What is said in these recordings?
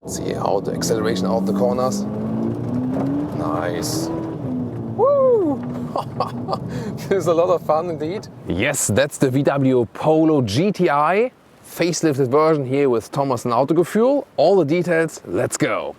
See how the acceleration out the corners. Nice. Woo! This is a lot of fun indeed. Yes, that's the VW Polo GTI. Facelifted version here with Thomas and Autogefühl. All the details, let's go.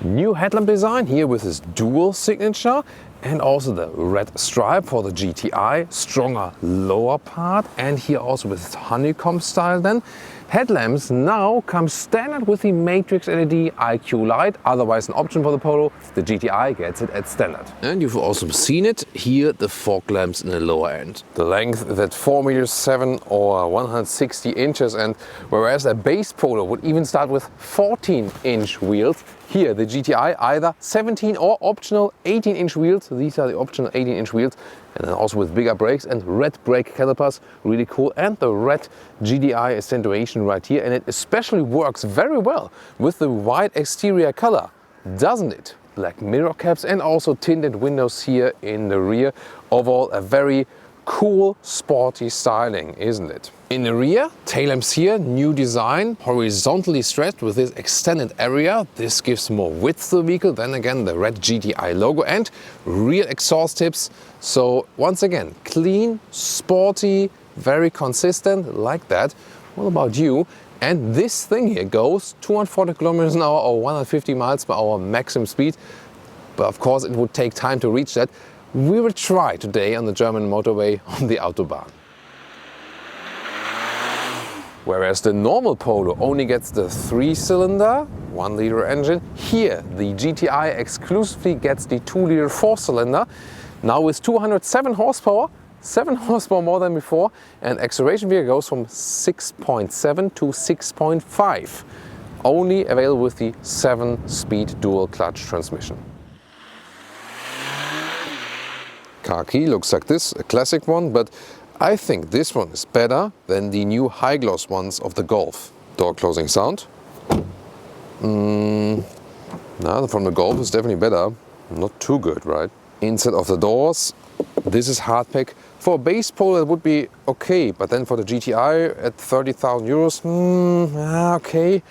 New headlamp design here with this dual signature and also the red stripe for the GTI, stronger lower part, and here also with this honeycomb style then. Headlamps now come standard with the Matrix LED IQ light, otherwise an option for the Polo. The GTI gets it at standard. And you've also seen it here, the fog lamps in the lower end. The length is at 4.7 meters or 160 inches, and whereas a base Polo would even start with 14-inch wheels, here the GTI either 17 or optional 18-inch wheels. These are the optional 18-inch wheels, and then also with bigger brakes and red brake calipers, really cool. And the red GTI accentuation right here, and it especially works very well with the white exterior color, doesn't it? Black mirror caps and also tinted windows here in the rear. Overall a very cool sporty styling, isn't it? In the rear, tail lamps here, new design, horizontally stretched with this extended area. This gives more width to the vehicle. Then again, the red GTI logo and rear exhaust tips. So once again, clean, sporty, very consistent, like that. What about you? And this thing here goes 240 kilometers an hour or 150 miles per hour maximum speed. But of course, it would take time to reach that. We will try today on the German motorway on the Autobahn. Whereas the normal Polo only gets the 3-cylinder, 1-liter engine, here the GTI exclusively gets the 2-liter 4-cylinder, now with 207 horsepower, 7 horsepower more than before, and acceleration here goes from 6.7 to 6.5. Only available with the 7-speed dual clutch transmission. Car key looks like this, a classic one, but I think this one is better than the new high gloss ones of the Golf. Door closing sound. No, from the Golf is definitely better. Not too good, right? Inside of the doors, this is hard pack. For a base Polo it would be okay, but then for the GTI at 30,000 euros, okay.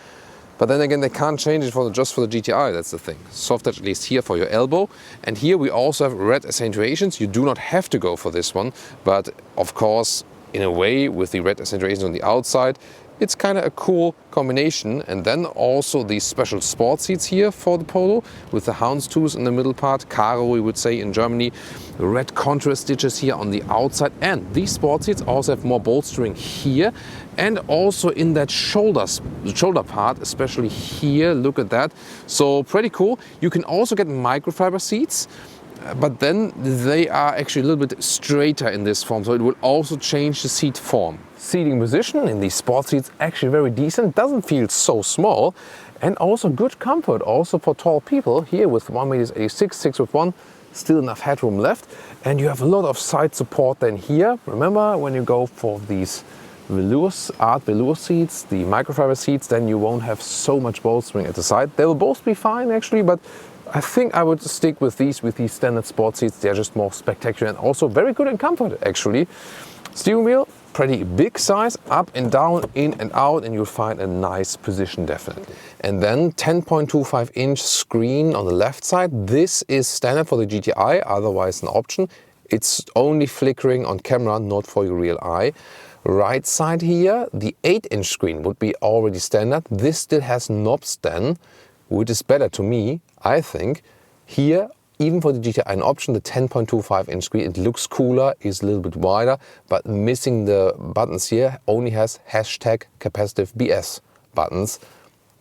But then again, they can't change it just for the GTI, that's the thing. Soft touch at least here for your elbow. And here we also have red accentuations. You do not have to go for this one, but of course, in a way, with the red accentuations on the outside, it's kind of a cool combination. And then also these special sport seats here for the Polo with the houndstooth in the middle part, Karo we would say in Germany, red contrast stitches here on the outside. And these sport seats also have more bolstering here and also in that shoulder part, especially here, look at that. So pretty cool. You can also get microfiber seats, but then they are actually a little bit straighter in this form, so it will also change the seat form. Seating position in these sport seats actually very decent, doesn't feel so small, and also good comfort also for tall people. Here with 1.86 meters, 6'1", still enough headroom left, and you have a lot of side support then here. Remember, when you go for these art velour seats, the microfiber seats, then you won't have so much bolstering at the side. They will both be fine actually, but I think I would stick with these standard sport seats. They're just more spectacular and also very good in comfort actually. Steering wheel, pretty big size, up and down, in and out, and you'll find a nice position definitely. And then 10.25-inch screen on the left side. This is standard for the GTI, otherwise an option. It's only flickering on camera, not for your real eye. Right side here, the 8-inch screen would be already standard. This still has knobs then, which is better to me, I think. Here, even for the GTI, an option, the 10.25-inch screen, it looks cooler, is a little bit wider, but missing the buttons here, only has hashtag capacitive BS buttons.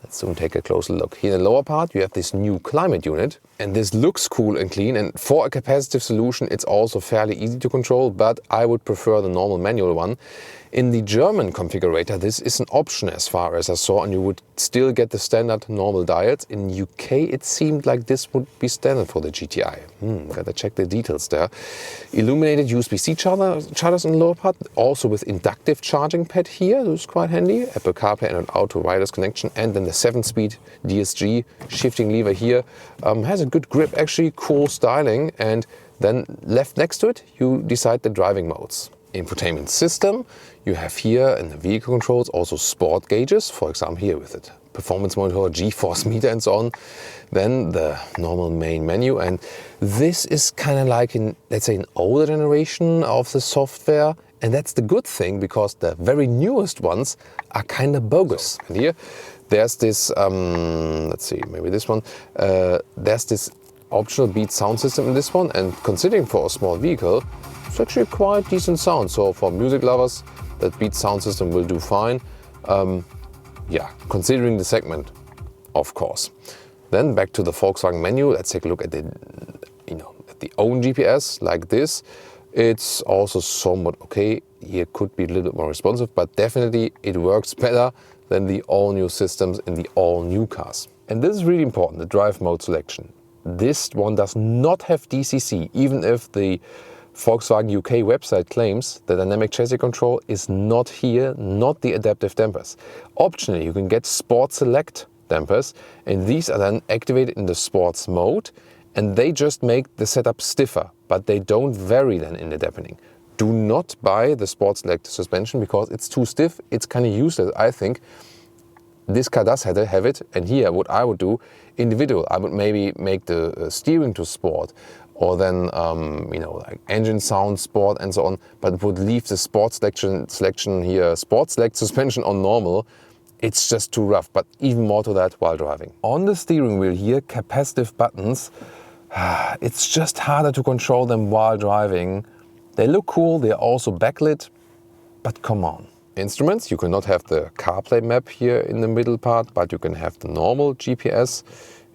Let's soon take a closer look. Here in the lower part, you have this new climate unit, and this looks cool and clean. And for a capacitive solution, it's also fairly easy to control, but I would prefer the normal manual one. In the German configurator, this is an option as far as I saw, and you would still get the standard normal dials. In UK, it seemed like this would be standard for the GTI. Gotta check the details there. Illuminated USB-C chargers in the lower part, also with inductive charging pad here, this is quite handy. Apple CarPlay and an auto wireless connection, and then the 7-speed DSG shifting lever here. Has a good grip, actually, cool styling, and Then left next to it, you decide the driving modes. Infotainment system, you have here in the vehicle controls also sport gauges, for example here with it. Performance monitor, G-force meter and so on. Then the normal main menu, and this is kind of like in, let's say, an older generation of the software, and that's the good thing because the very newest ones are kind of bogus. And here there's this, let's see, maybe this one, there's this optional Beat sound system in this one, and considering for a small vehicle, it's actually quite decent sound. So for music lovers, that Beat sound system will do fine. Yeah, considering the segment, of course. Then back to the Volkswagen menu. Let's take a look at the, at the own GPS like this. It's also somewhat okay. Here could be a little bit more responsive, but definitely it works better than the all-new systems in the all-new cars. And this is really important, the drive mode selection. This one does not have DCC, even if the Volkswagen UK website claims the dynamic chassis control is not here, not the adaptive dampers. Optionally, you can get Sport Select dampers, and these are then activated in the sports mode, and they just make the setup stiffer, but they don't vary then in the dampening. Do not buy the Sport Select suspension because it's too stiff. It's kind of useless, I think. This car does have it, and here what I would do, individual, I would maybe make the steering to sport, or then like engine sound, sport and so on, but would leave the sport selection here, sport select suspension on normal. It's just too rough, but even more to that while driving. On the steering wheel here, capacitive buttons, it's just harder to control them while driving. They look cool, they're also backlit, but come on. Instruments, you cannot have the CarPlay map here in the middle part, but you can have the normal GPS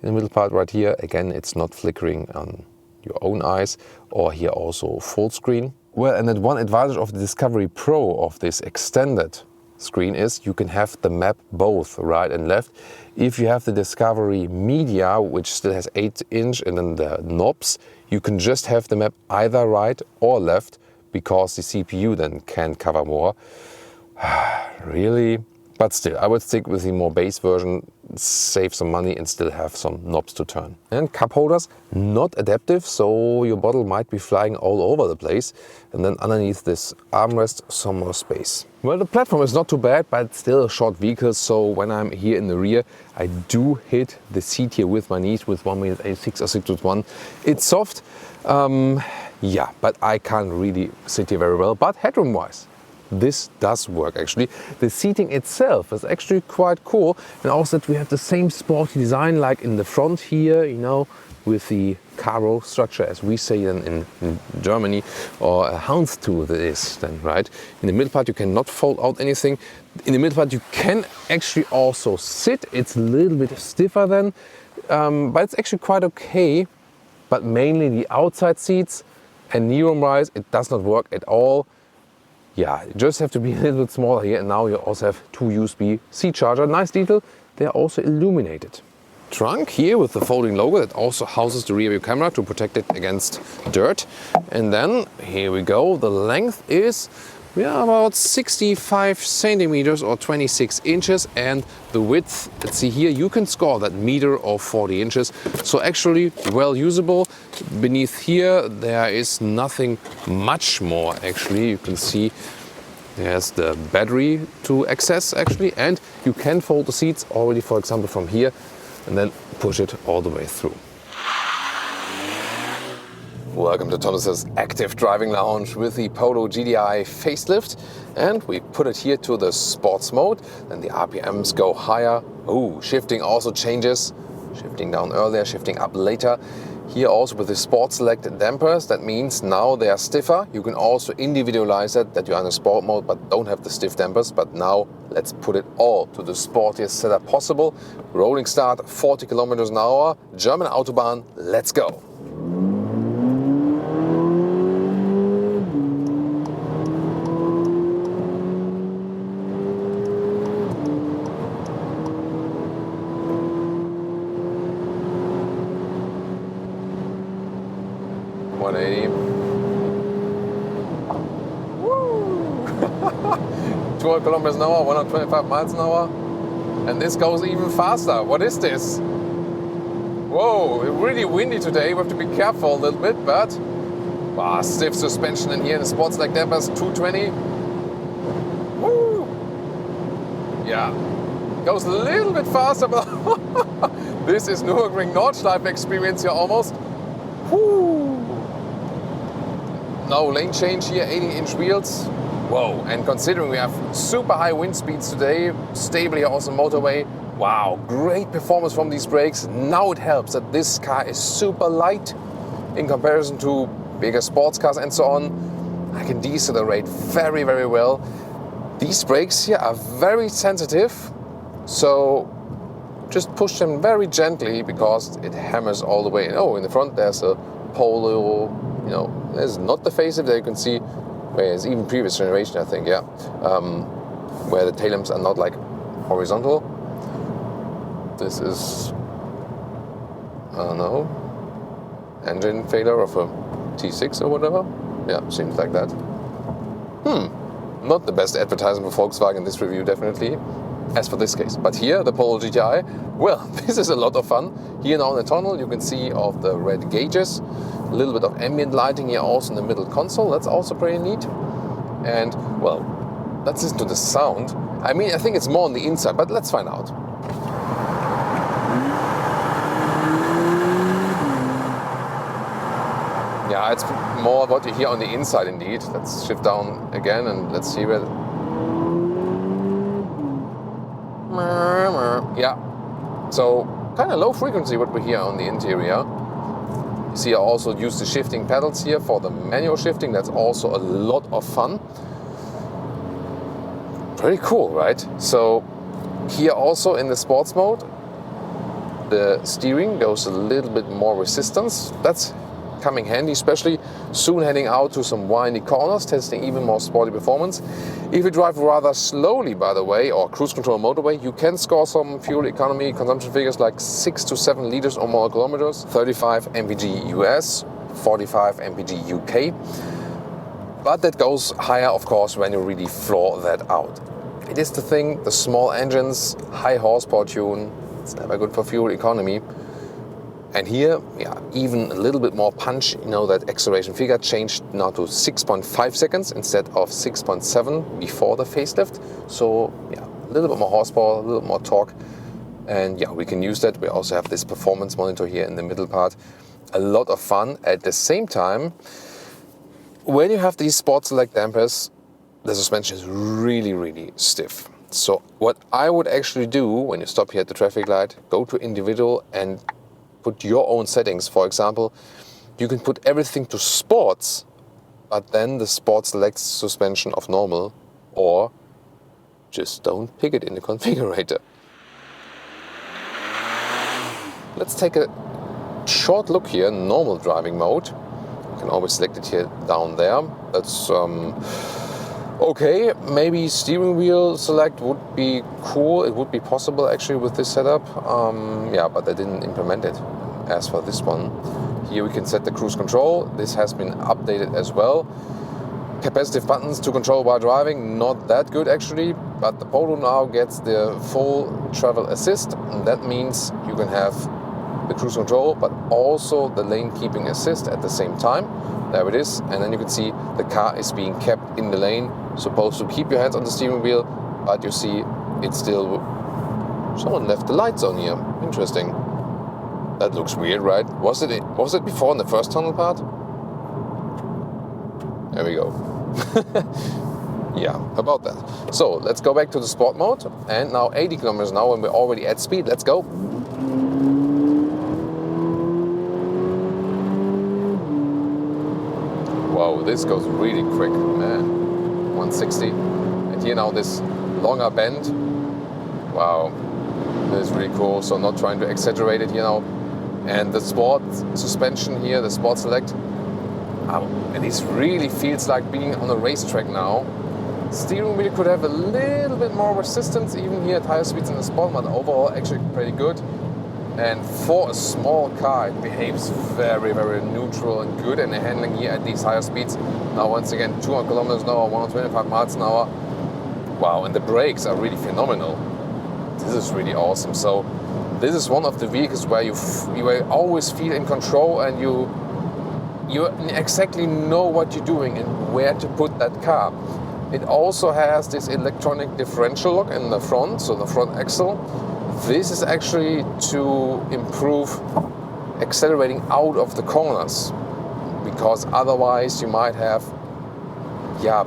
in the middle part right here. Again, it's not flickering on your own eyes, or here also full screen. Well, and then one advantage of the Discovery Pro of this extended screen is you can have the map both right and left. If you have the Discovery Media, which still has 8-inch, and then the knobs, you can just have the map either right or left because the CPU then can cover more. Really? But still, I would stick with the more base version, save some money and still have some knobs to turn. And cup holders, not adaptive, so your bottle might be flying all over the place. And then underneath this armrest, some more space. Well, the platform is not too bad, but it's still a short vehicle, so when I'm here in the rear, I do hit the seat here with my knees with 1m86 or 6'1". It's soft, yeah, but I can't really sit here very well, but headroom-wise, this does work actually. The seating itself is actually quite cool, and also that we have the same sporty design like in the front here, with the caro structure as we say in Germany, or a houndstooth it is then, right? In the middle part you cannot fold out anything. In the middle part you can actually also sit. It's a little bit stiffer then, but it's actually quite okay. But mainly the outside seats and knee room rise, it does not work at all. Yeah, you just have to be a little bit smaller here, and now you also have 2 USB-C charger. Nice detail, they're also illuminated. Trunk here with the folding logo that also houses the rear view camera to protect it against dirt. And then, here we go, the length is about 65 centimeters or 26 inches, and the width, let's see here, you can score that meter or 40 inches. So actually well usable. Beneath here there is nothing much more actually. You can see there's the battery to access actually, and you can fold the seats already, for example, from here and then push it all the way through. Welcome to Thomas's Active Driving Lounge with the Polo GTI facelift, and we put it here to the sports mode. Then the RPMs go higher. Oh, shifting also changes. Shifting down earlier, shifting up later. Here also with the Sport Select dampers, that means now they are stiffer. You can also individualize it, that you're in a sport mode but don't have the stiff dampers. But now let's put it all to the sportiest setup possible. Rolling start, 40 kilometers an hour, German Autobahn, let's go. Woo! 200 kilometers an hour, 125 miles an hour, and this goes even faster. What is this? Whoa, it's really windy today. We have to be careful a little bit, but Wow, stiff suspension in here in the sports like dampers, 220. Woo! Yeah, goes a little bit faster, but this is Nürburgring Nordschleife experience here almost. Woo! No lane change here, 18-inch wheels. Whoa, and considering we have super high wind speeds today, stable here also motorway. Wow, great performance from these brakes. Now it helps that this car is super light in comparison to bigger sports cars and so on. I can decelerate very, very well. These brakes here are very sensitive, so just push them very gently because it hammers all the way. Oh, in the front there's a Polo, you know, there's not the facelift that you can see, whereas even previous generation, I think, yeah, where the tail lamps are not like horizontal. This is, I don't know, engine failure of a T6 or whatever. Yeah, seems like that. Not the best advertisement for Volkswagen in this review, definitely, as for this case. But here, the Polo GTI, well, this is a lot of fun. Here now in the tunnel, you can see of the red gauges, a little bit of ambient lighting here also in the middle console. That's also pretty neat. And, well, let's listen to the sound. I mean, I think it's more on the inside, but let's find out. Yeah, it's more what you hear on the inside indeed. Let's shift down again and let's see where... Yeah, so kind of low frequency what we hear on the interior. You see I also use the shifting pedals here for the manual shifting. That's also a lot of fun. Pretty cool, right? So here also in the sports mode, the steering goes a little bit more resistance. That's coming handy, especially soon heading out to some windy corners, testing even more sporty performance. If you drive rather slowly, by the way, or cruise control motorway, you can score some fuel economy consumption figures like 6 to 7 liters or more kilometers, 35 mpg US, 45 mpg UK. But that goes higher, of course, when you really floor that out. It is the thing, the small engines, high horsepower tune, it's never good for fuel economy. And here, yeah, even a little bit more punch. You know, that acceleration figure changed now to 6.5 seconds instead of 6.7 before the facelift. So yeah, a little bit more horsepower, a little bit more torque. And yeah, we can use that. We also have this performance monitor here in the middle part. A lot of fun. At the same time, when you have these Sport Select dampers, the suspension is really, really stiff. So what I would actually do when you stop here at the traffic light, go to individual and put your own settings. For example, you can put everything to sports, but then the sport selects suspension of normal, or just don't pick it in the configurator. Let's take a short look here, normal driving mode. You can always select it here down there. That's okay. Maybe steering wheel select would be cool. It would be possible actually with this setup. Yeah, but they didn't implement it as for this one. Here we can set the cruise control. This has been updated as well. Capacitive buttons to control while driving, not that good actually, but the Polo now gets the full travel assist, and that means you can have the cruise control but also the lane keeping assist at the same time. There it is, and then you can see the car is being kept in the lane, supposed to keep your hands on the steering wheel, but you see it's still... Someone left the lights on here, interesting. That looks weird, right? Was it before in the first tunnel part? There we go. Yeah, about that. So let's go back to the sport mode, and now 80 kilometers an hour when we're already at speed. Let's go. Wow, this goes really quick, man. 160. And here now this longer bend. Wow, this is really cool. So not trying to exaggerate it here now. And the sport suspension here, the sport select. And this really feels like being on a racetrack now. Steering wheel could have a little bit more resistance even here at higher speeds in the sport, but overall actually pretty good. And for a small car, it behaves very, very neutral and good in the handling here at these higher speeds. Now once again, 200 kilometers an hour, 125 miles an hour. Wow, and the brakes are really phenomenal. This is really awesome. So this is one of the vehicles where you always feel in control and you you exactly know what you're doing and where to put that car. It also has this electronic differential lock in the front, so the front axle. This is actually to improve accelerating out of the corners, because otherwise you might have,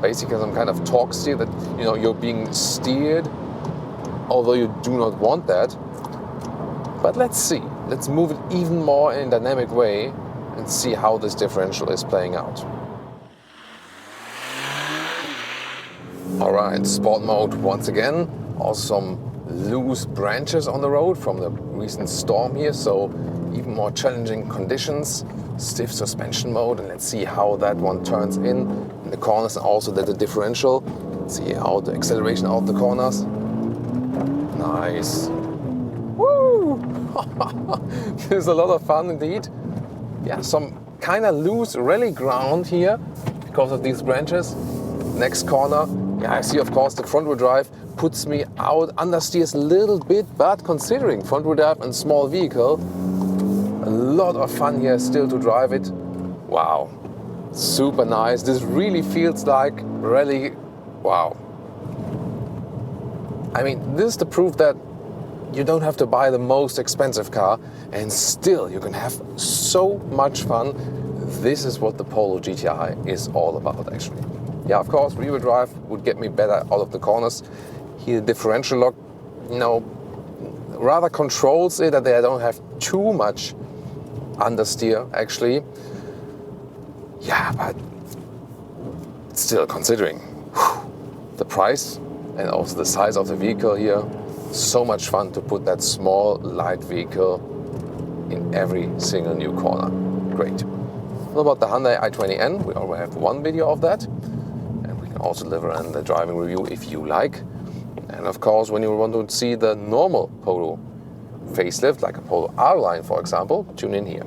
basically some kind of torque steer that, you're being steered, although you do not want that. But let's see. Let's move it even more in a dynamic way and see how this differential is playing out. Alright, sport mode once again. Also some loose branches on the road from the recent storm here, so even more challenging conditions. Stiff suspension mode, and let's see how that one turns in the corners, and also the differential. See how the acceleration out the corners. Nice. Woo! This is a lot of fun indeed. Yeah, some kind of loose rally ground here because of these branches. Next corner, I see of course the front wheel drive puts me out, understeers a little bit, but considering front wheel drive and small vehicle, a lot of fun here still to drive it. Wow, super nice. This really feels like rally. Wow. I mean, this is the proof that you don't have to buy the most expensive car and still you can have so much fun. This is what the Polo GTI is all about actually. Yeah, of course, rear-wheel drive would get me better out of the corners. Here, the differential lock, rather controls it that I don't have too much understeer actually. Yeah, but still considering the price and also the size of the vehicle here, so much fun to put that small light vehicle in every single new corner. Great. What about the Hyundai i20N? We already have one video of that, and we can also deliver in the driving review if you like. And of course, when you want to see the normal Polo facelift, like a Polo R line for example, tune in here.